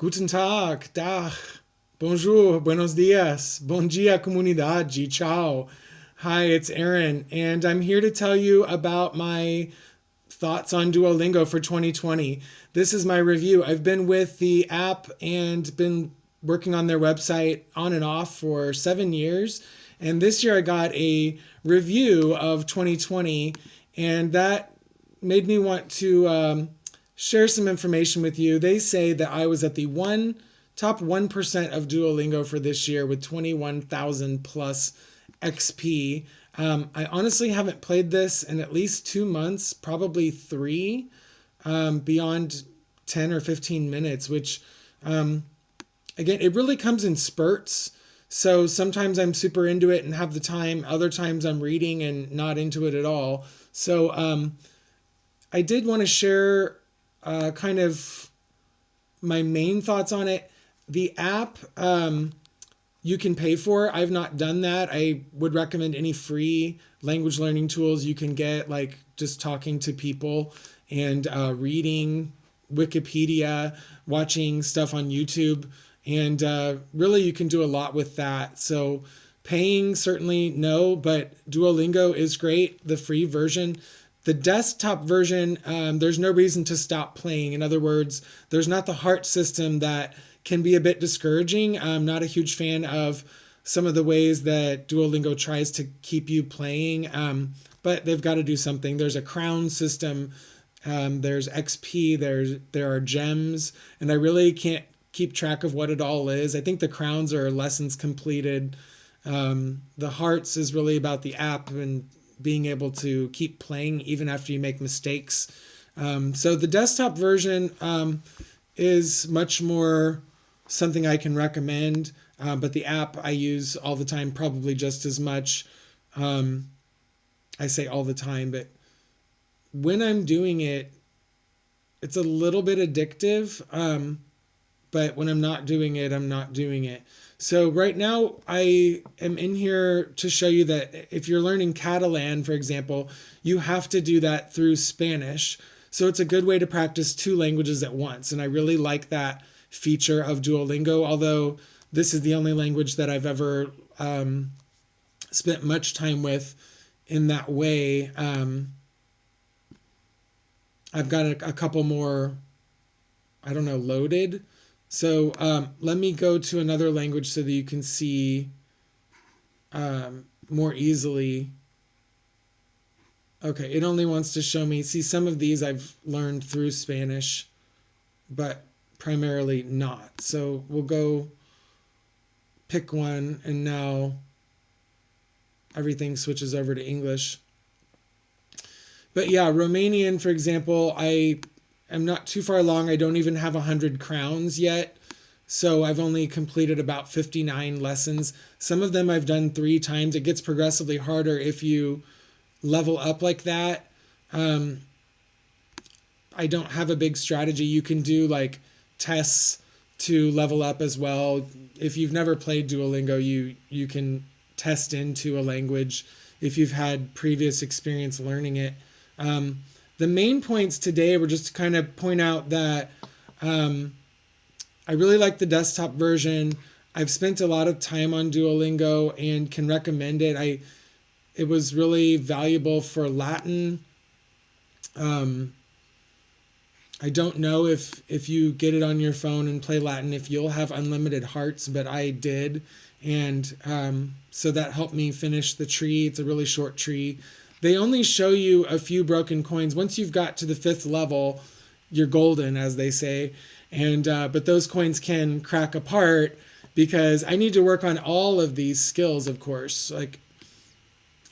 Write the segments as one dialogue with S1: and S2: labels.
S1: Guten Tag, Dach, bonjour, buenos dias, bon dia comunidade, ciao. Hi, it's Aaron, and I'm here to tell you about my thoughts on Duolingo for 2020. This is my review. I've been with the app and been working on their website on and off for 7 years. And this year I got a review of 2020, and that made me want to share some information with you. They say that I was at the top 1% of Duolingo for this year with 21,000 plus XP. I honestly haven't played this in at least 2 months, probably three, beyond 10 or 15 minutes, which, again, it really comes in spurts. So sometimes I'm super into it and have the time. Other times I'm reading and not into it at all. So I did want to share kind of my main thoughts on it. The app you can pay for. I've not done that. I would recommend any free language learning tools you can get, like just talking to people and reading Wikipedia, watching stuff on YouTube. And really, you can do a lot with that. So paying, certainly no, but Duolingo is great, the free version. The desktop version, there's no reason to stop playing. In other words, there's not the heart system that can be a bit discouraging. I'm not a huge fan of some of the ways that Duolingo tries to keep you playing, but they've got to do something. There's a crown system, there's XP, there are gems, and I really can't keep track of what it all is. I think the crowns are lessons completed. The hearts is really about the app and being able to keep playing even after you make mistakes. So the desktop version is much more something I can recommend, but the app I use all the time, probably just as much. I say all the time, but when I'm doing it, it's a little bit addictive. But when I'm not doing it, I'm not doing it. So right now I am in here to show you that if you're learning Catalan, for example, you have to do that through Spanish. So it's a good way to practice two languages at once. And I really like that feature of Duolingo, although this is the only language that I've ever spent much time with in that way. I've got a couple more, loaded. So let me go to another language so that you can see more easily. Okay, it only wants to show me, see, some of these I've learned through Spanish, but primarily not. So we'll go pick one, and now everything switches over to English. But yeah, Romanian, for example, I'm not too far along. I don't even have 100 crowns yet. So I've only completed about 59 lessons. Some of them I've done 3 times. It gets progressively harder if you level up like that. I don't have a big strategy. You can do like tests to level up as well. If you've never played Duolingo, you can test into a language if you've had previous experience learning it. The main points today were just to kind of point out that I really like the desktop version. I've spent a lot of time on Duolingo and can recommend it. It was really valuable for Latin. I don't know if you get it on your phone and play Latin, if you'll have unlimited hearts, but I did. And so that helped me finish the tree. It's a really short tree. They only show you a few broken coins. Once you've got to the 5th level, you're golden, as they say. And but those coins can crack apart because I need to work on all of these skills, of course, like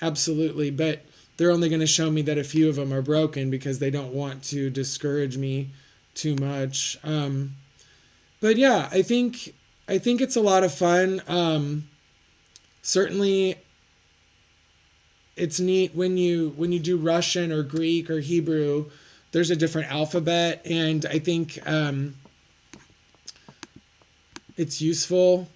S1: absolutely. But they're only going to show me that a few of them are broken because they don't want to discourage me too much. But yeah, I think it's a lot of fun. Certainly, it's neat when you do Russian or Greek or Hebrew. There's a different alphabet, and I think it's useful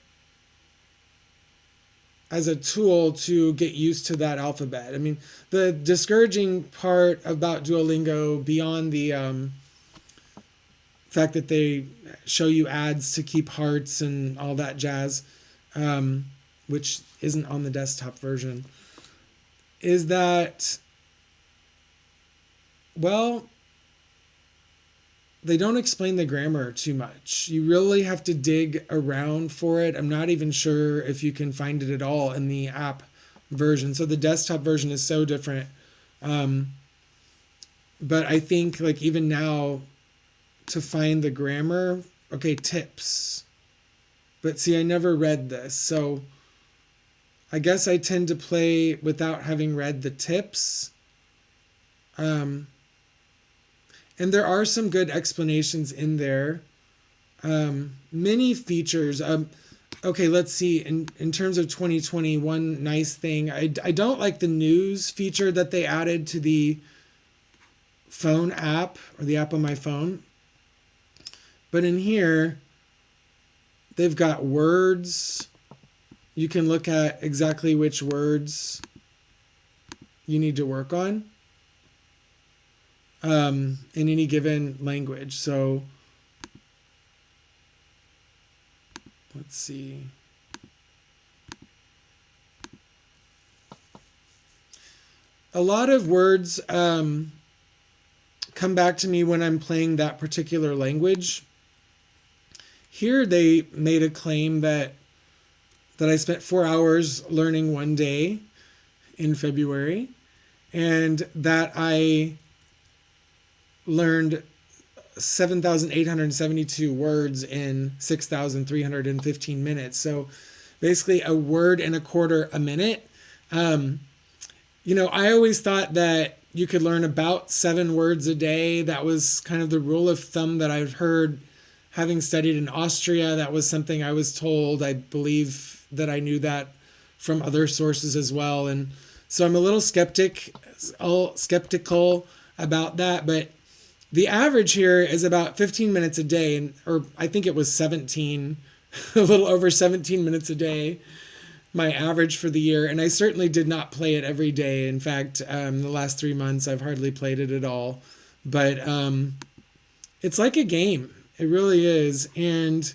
S1: as a tool to get used to that alphabet. I mean, the discouraging part about Duolingo, beyond the fact that they show you ads to keep hearts and all that jazz, which isn't on the desktop version, is that, well, they don't explain the grammar too much. You really have to dig around for it. I'm not even sure if you can find it at all in the app version. So the desktop version is so different. But I think like even now to find the grammar, okay, tips. But see, I never read this. So I guess I tend to play without having read the tips. And there are some good explanations in there. Many features. Okay, let's see. In terms of 2020, one nice thing. I don't like the news feature that they added to the phone app or the app on my phone. But in here, they've got words. You can look at exactly which words you need to work on. In any given language. So let's see. A lot of words come back to me when I'm playing that particular language. Here they made a claim that I spent 4 hours learning one day in February, and that I learned 7,872 words in 6,315 minutes. So basically a word and a quarter a minute. I always thought that you could learn about 7 words a day. That was kind of the rule of thumb that I've heard having studied in Austria. That was something I was told. I believe that I knew that from other sources as well. And so I'm a little skeptical about that, but the average here is about 15 minutes a day, or I think it was 17, a little over 17 minutes a day, my average for the year. And I certainly did not play it every day. In fact, the last 3 months, I've hardly played it at all. But it's like a game. It really is. And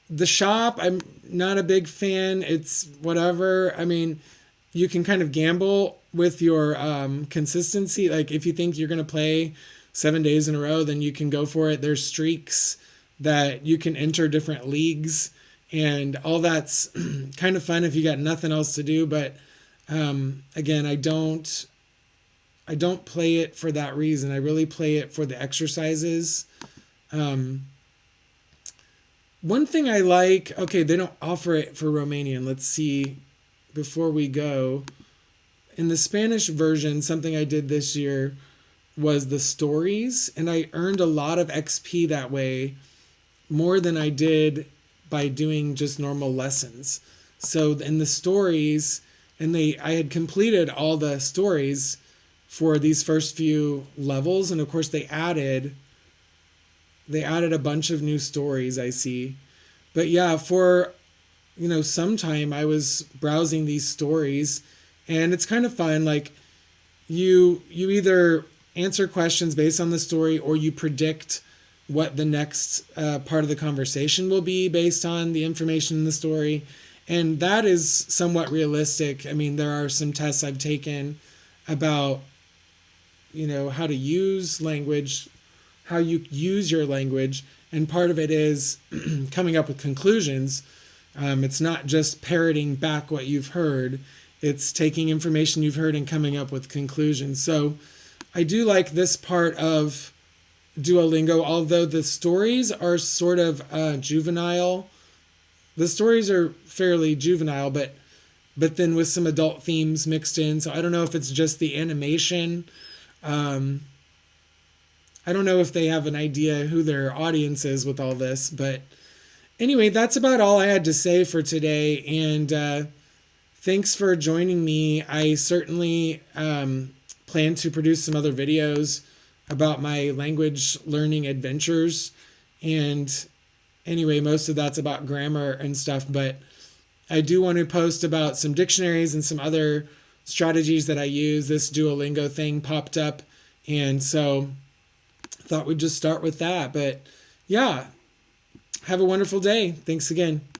S1: the shop, I'm not a big fan. It's whatever. I mean, you can kind of gamble with your consistency. Like if you think you're going to play 7 days in a row, then you can go for it. There's streaks that you can enter different leagues, and all that's kind of fun if you got nothing else to do. But again, I don't play it for that reason. I really play it for the exercises. One thing I like, okay, they don't offer it for Romanian. Let's see before we go. In the Spanish version, something I did this year was the stories, and I earned a lot of XP that way, more than I did by doing just normal lessons. So in the stories, I had completed all the stories for these first few levels, and of course they added a bunch of new stories, I see. But yeah, for some time I was browsing these stories, and it's kind of fun. Like you either answer questions based on the story, or you predict what the next part of the conversation will be based on the information in the story. And that is somewhat realistic. I mean, there are some tests I've taken about, how to use language, how you use your language. And part of it is coming up with conclusions. It's not just parroting back what you've heard. It's taking information you've heard and coming up with conclusions. So I do like this part of Duolingo, although the stories are sort of juvenile. The stories are fairly juvenile, but then with some adult themes mixed in. So I don't know if it's just the animation. I don't know if they have an idea who their audience is with all this. But anyway, that's about all I had to say for today. And thanks for joining me. I certainly plan to produce some other videos about my language learning adventures. And anyway, most of that's about grammar and stuff, but I do want to post about some dictionaries and some other strategies that I use. This Duolingo thing popped up, and so thought we'd just start with that. But yeah, have a wonderful day. Thanks again.